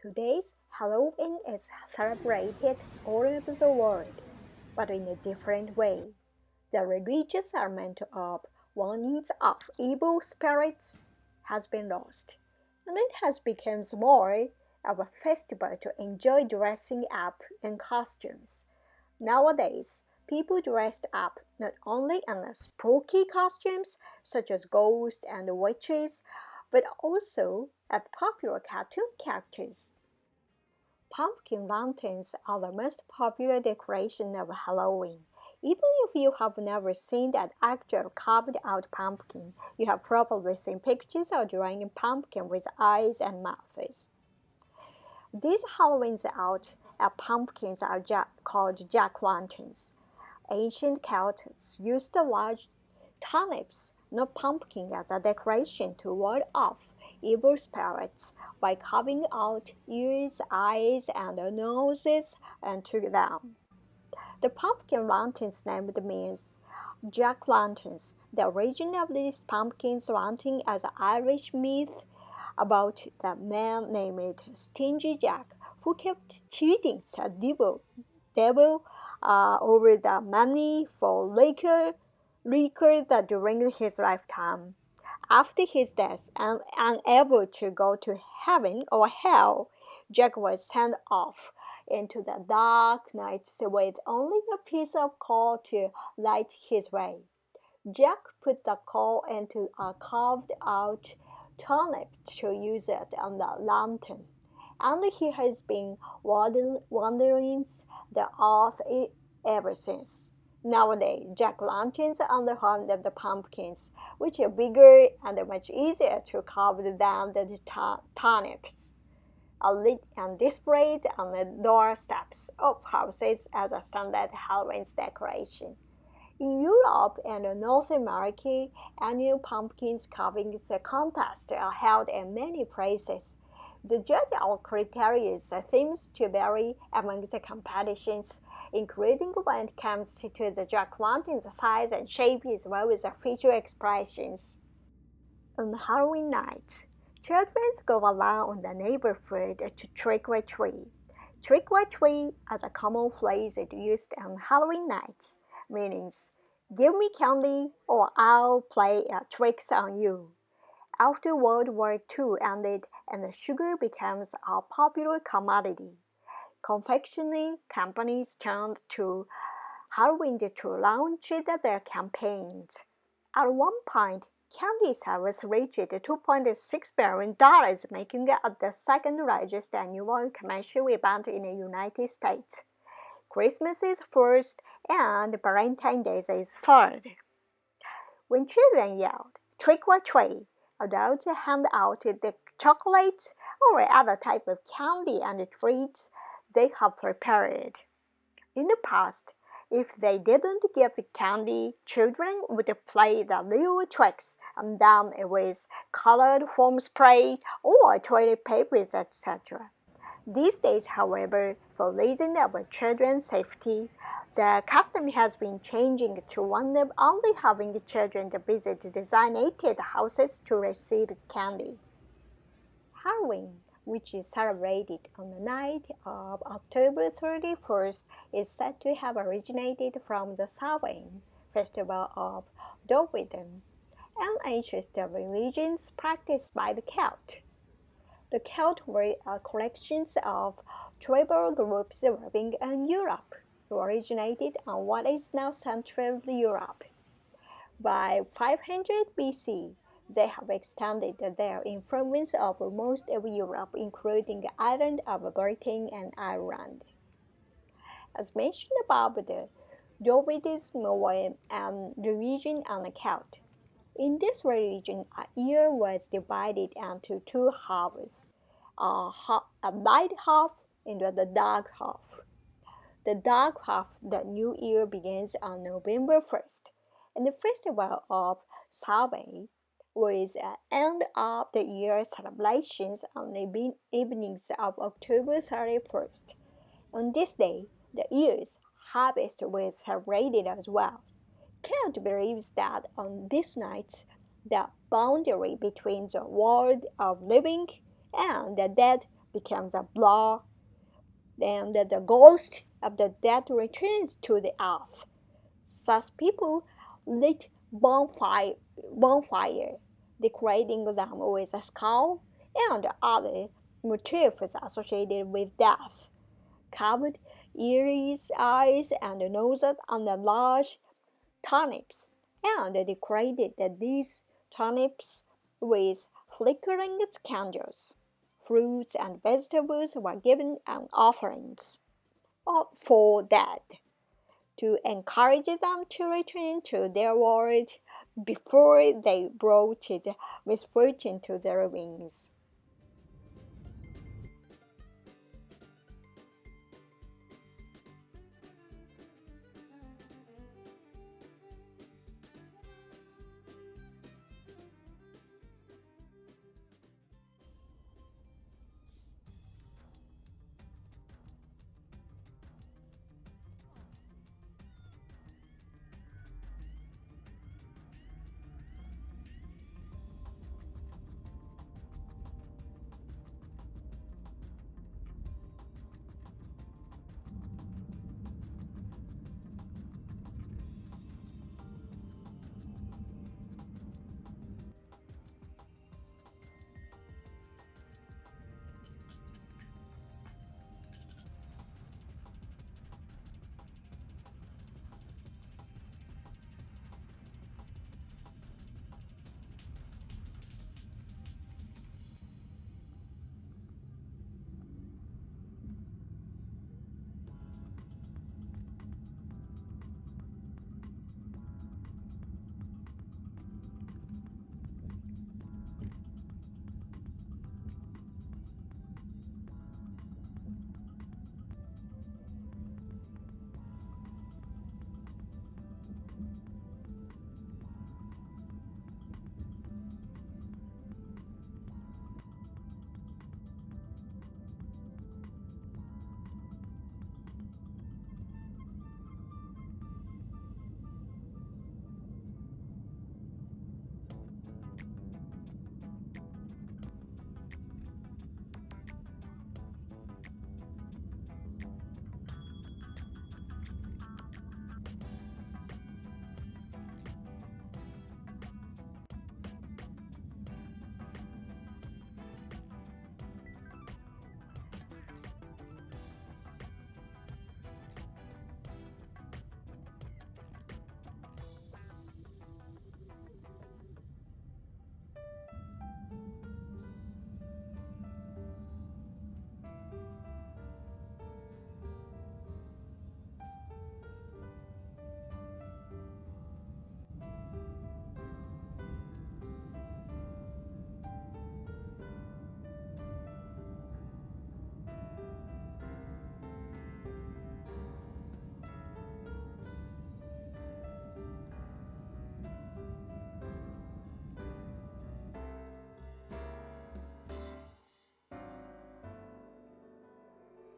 Today's Halloween is celebrated all over the world, but in a different way. The religious element of warnings of evil spirits has been lost, and it has become more of a festival to enjoy dressing up in costumes. Nowadays, people dressed up not only in spooky costumes such as ghosts and witches, but also as popular cartoon characters. Pumpkin lanterns are the most popular decoration of Halloween. Even if you have never seen an actual carved out pumpkin, you have probably seen pictures of drawing a pumpkin with eyes and mouths. These Halloween's out pumpkins are called jack-lanterns. Ancient Celts used large turnips, not pumpkin, as a decoration to ward off evil spirits by carving out ears, eyes, and noses into them. The pumpkin lanterns named means jack-lanterns. The origin of these pumpkins lantern as an Irish myth about the man named Stingy Jack who kept cheating the devil over the money for liquor that during his lifetime. After his death and unable to go to heaven or hell, Jack was sent off into the dark nights with only a piece of coal to light his way. Jack put the coal into a carved out turnip to use it on the lantern, and he has been wandering the earth ever since. Nowadays, jack-lanterns are the home of the pumpkins, which are bigger and much easier to carve than the turnips, are lit and displayed on the doorsteps of houses as a standard Halloween decoration. In Europe and North America, annual pumpkin carving contests are held in many places. The judging criteria seems to vary among the competitions, including when it comes to the jack-lantern's size and shape as well as the facial expressions. On Halloween night, children go around the neighborhood to trick-or-treat. Trick-or-treat is a common phrase used on Halloween nights, meaning give me candy or I'll play tricks on you. After World War II ended and sugar becomes a popular commodity, confectionery companies turned to Halloween to launch their campaigns. At one point, candy sales reached $2.6 billion, making it the second largest annual commercial event in the United States. Christmas is first and Valentine's Day is third. When children yelled, trick or treat, adults hand out the chocolates or other type of candy and treats they have prepared. In the past, if they didn't get the candy, children would play the little tricks on them with colored foam spray or toilet papers, etc. These days, however, for reasons of children's safety, the custom has been changing to one of only having children visit designated houses to receive candy. Halloween, which is celebrated on the night of October 31st, is said to have originated from the Samhain festival of Druidism, an ancient religion practiced by the Celts. The Celts were a collection of tribal groups living in Europe, who originated on what is now Central Europe. By 500 BC, they have extended their influence over most of Europe, including the island of Britain and Ireland. As mentioned above, the Druidism was an religion and a Celt. In this religion, a year was divided into two halves, a light half and the dark half. The dark half, the new year, begins on November 1st, and the festival of Samhain was the end of the year celebrations on the evenings of October 31st. On this day, the year's harvest was celebrated as well. Celt believes that on this night, the boundary between the world of living and the dead becomes a blur. Then the ghost of the dead returns to the earth. Such people lit bonfire, decorating them with a skull and other motifs associated with death. Carved ears, eyes, and noses on the large turnips, and decorated these turnips with flickering candles. Fruits and vegetables were given as offerings for dead, to encourage them to return to their world before they brought misfortune to their wings.